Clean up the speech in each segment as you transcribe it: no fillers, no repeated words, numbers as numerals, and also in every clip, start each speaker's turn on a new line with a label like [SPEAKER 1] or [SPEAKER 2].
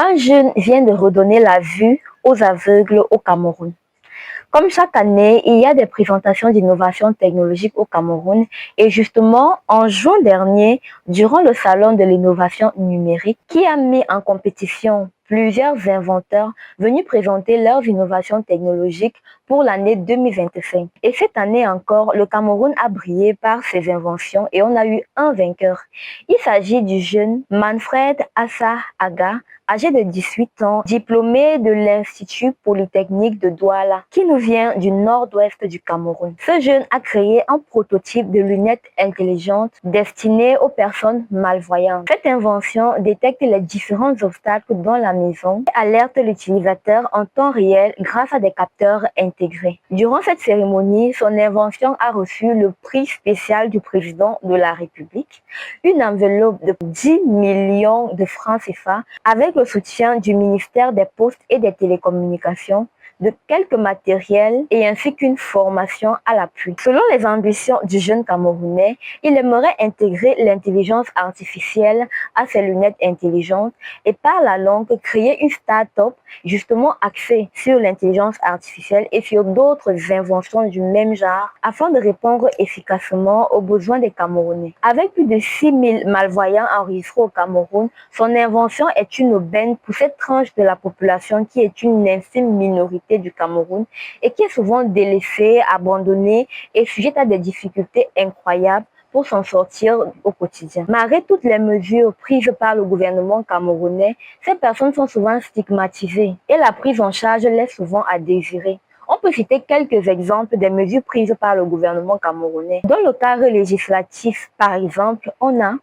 [SPEAKER 1] Un jeune vient de redonner la vue aux aveugles au Cameroun. Comme chaque année, il y a des présentations d'innovation technologique au Cameroun et justement, en juin dernier, durant le salon de l'innovation numérique qui a mis en compétition plusieurs inventeurs venus présenter leurs innovations technologiques pour l'année 2025. Et cette année encore, le Cameroun a brillé par ses inventions et on a eu un vainqueur. Il s'agit du jeune Manfred Assa Aga, âgé de 18 ans, diplômé de l'Institut Polytechnique de Douala, qui nous vient du nord-ouest du Cameroun. Ce jeune a créé un prototype de lunettes intelligentes destinées aux personnes malvoyantes. Cette invention détecte les différents obstacles dans la maison et alerte l'utilisateur en temps réel grâce à des capteurs intégrés. Durant cette cérémonie, son invention a reçu le prix spécial du président de la République, une enveloppe de 10 millions de francs CFA avec le soutien du ministère des Postes et des Télécommunications, de quelques matériels et ainsi qu'une formation à l'appui. Selon les ambitions du jeune Camerounais, il aimerait intégrer l'intelligence artificielle à ses lunettes intelligentes et par la longue créer une start-up justement axée sur l'intelligence artificielle et sur d'autres inventions du même genre afin de répondre efficacement aux besoins des Camerounais. Avec plus de 6000 malvoyants enregistrés au Cameroun, son invention est une aubaine pour cette tranche de la population qui est une infime minorité du Cameroun et qui est souvent délaissée, abandonnée et sujette à des difficultés incroyables pour s'en sortir au quotidien. Malgré toutes les mesures prises par le gouvernement camerounais, ces personnes sont souvent stigmatisées et la prise en charge laisse souvent à désirer. On peut citer quelques exemples des mesures prises par le gouvernement camerounais. Dans le cadre législatif, par exemple, on a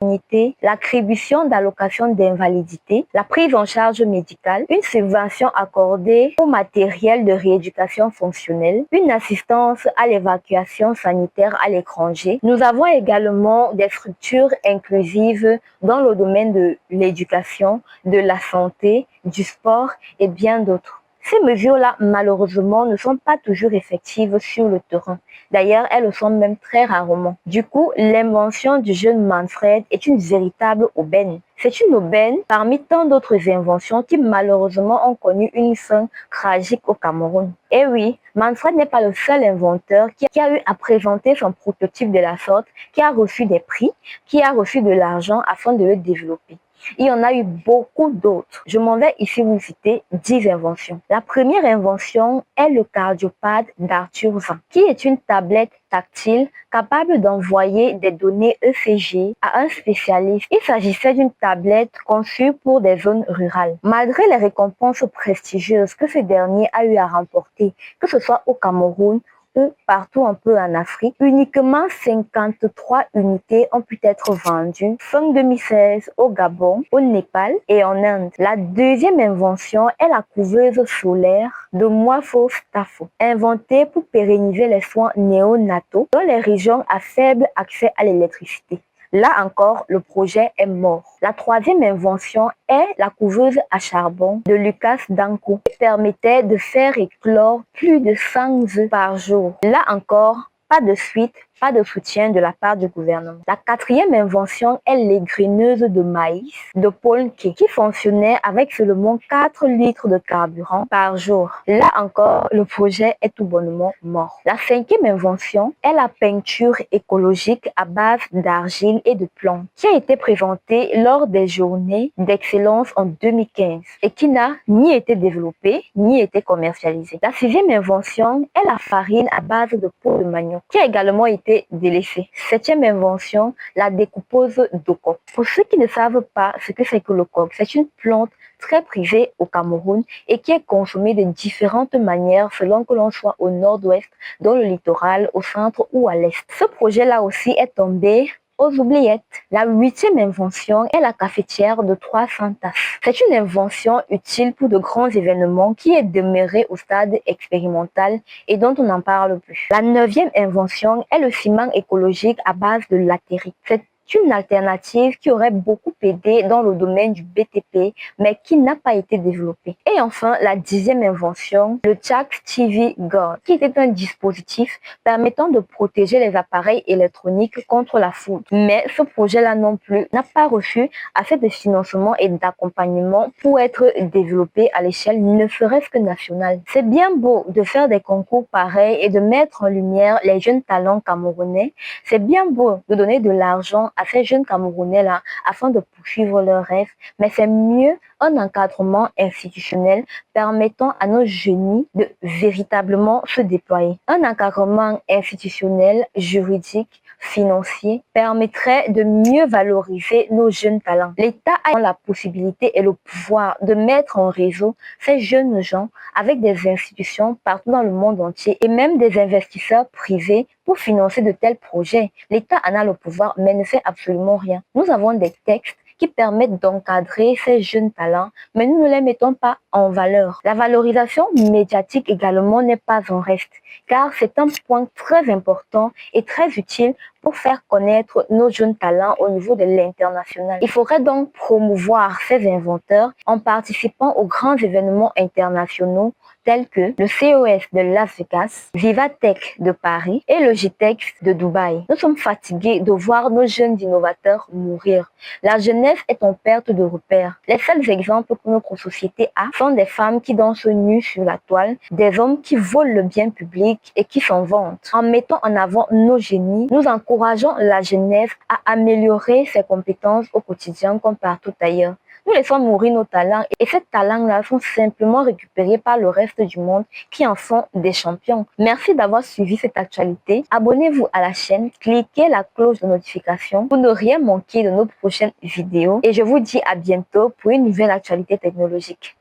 [SPEAKER 1] l'attribution d'allocations d'invalidité, la prise en charge médicale, une subvention accordée au matériel de rééducation fonctionnelle, une assistance à l'évacuation sanitaire à l'étranger. Nous avons également des structures inclusives dans le domaine de l'éducation, de la santé, du sport et bien d'autres. Ces mesures-là, malheureusement, ne sont pas toujours effectives sur le terrain. D'ailleurs, elles le sont même très rarement. Du coup, l'invention du jeune Manfred est une véritable aubaine. C'est une aubaine parmi tant d'autres inventions qui malheureusement ont connu une fin tragique au Cameroun. Et oui, Manfred n'est pas le seul inventeur qui a eu à présenter son prototype de la sorte, qui a reçu des prix, qui a reçu de l'argent afin de le développer. Il y en a eu beaucoup d'autres. Je m'en vais ici vous citer 10 inventions. La première invention est le cardiopad d'Arthur Van, qui est une tablette tactile capable d'envoyer des données ECG à un spécialiste. Il s'agissait d'une tablette conçue pour des zones rurales. Malgré les récompenses prestigieuses que ce dernier a eu à remporter, que ce soit au Cameroun ou partout un peu en Afrique, uniquement 53 unités ont pu être vendues fin 2016 au Gabon, au Népal et en Inde. La deuxième invention est la couveuse solaire de Moifo Stafo, inventée pour pérenniser les soins néonataux dans les régions à faible accès à l'électricité. Là encore, le projet est mort. La troisième invention est la couveuse à charbon de Lucas Danko, qui permettait de faire éclore plus de 100 œufs par jour. Là encore, pas de suite, pas de soutien de la part du gouvernement. La quatrième invention est l'égreneuse de maïs de Paul Kay, qui fonctionnait avec seulement 4 litres de carburant par jour. Là encore, le projet est tout bonnement mort. La cinquième invention est la peinture écologique à base d'argile et de plomb, qui a été présentée lors des journées d'excellence en 2015 et qui n'a ni été développée ni été commercialisée. La sixième invention est la farine à base de peau de manioc, qui a également été délaissée. Septième invention, la découpeuse de coq. Pour ceux qui ne savent pas ce que c'est que le coq, c'est une plante très prisée au Cameroun et qui est consommée de différentes manières selon que l'on soit au nord-ouest, dans le littoral, au centre ou à l'est. Ce projet-là aussi est tombé aux oubliettes. La huitième invention est la cafetière de 300 tasses. C'est une invention utile pour de grands événements qui est demeurée au stade expérimental et dont on n'en parle plus. La neuvième invention est le ciment écologique à base de latérite. C'est une alternative qui aurait beaucoup aidé dans le domaine du BTP, mais qui n'a pas été développée. Et enfin, la 10e invention, le Jack TV Guard, qui était un dispositif permettant de protéger les appareils électroniques contre la foudre. Mais ce projet-là non plus n'a pas reçu assez de financement et d'accompagnement pour être développé à l'échelle ne serait-ce que nationale. C'est bien beau de faire des concours pareils et de mettre en lumière les jeunes talents camerounais. C'est bien beau de donner de l'argent à ces jeunes Camerounais-là afin de poursuivre leurs rêves, mais c'est mieux un encadrement institutionnel permettant à nos jeunes de véritablement se déployer. Un encadrement institutionnel, juridique, financier permettrait de mieux valoriser nos jeunes talents. L'État a la possibilité et le pouvoir de mettre en réseau ces jeunes gens avec des institutions partout dans le monde entier et même des investisseurs privés pour financer de tels projets. L'État en a le pouvoir mais ne fait absolument rien. Nous avons des textes qui permettent d'encadrer ces jeunes talents, mais nous ne les mettons pas en valeur. La valorisation médiatique également n'est pas en reste, car c'est un point très important et très utile pour faire connaître nos jeunes talents au niveau de l'international. Il faudrait donc promouvoir ces inventeurs en participant aux grands événements internationaux tels que le CES de Las Vegas, Vivatech de Paris et le GITEX de Dubaï. Nous sommes fatigués de voir nos jeunes innovateurs mourir. La jeunesse est en perte de repères. Les seuls exemples que notre société a sont des femmes qui dansent nues sur la toile, des hommes qui volent le bien public et qui s'en vantent. En mettant en avant nos génies, nous encourageons la jeunesse à améliorer ses compétences au quotidien comme partout ailleurs. Nous laissons mourir nos talents et ces talents-là sont simplement récupérés par le reste du monde qui en sont des champions. Merci d'avoir suivi cette actualité. Abonnez-vous à la chaîne, cliquez la cloche de notification pour ne rien manquer de nos prochaines vidéos et je vous dis à bientôt pour une nouvelle actualité technologique.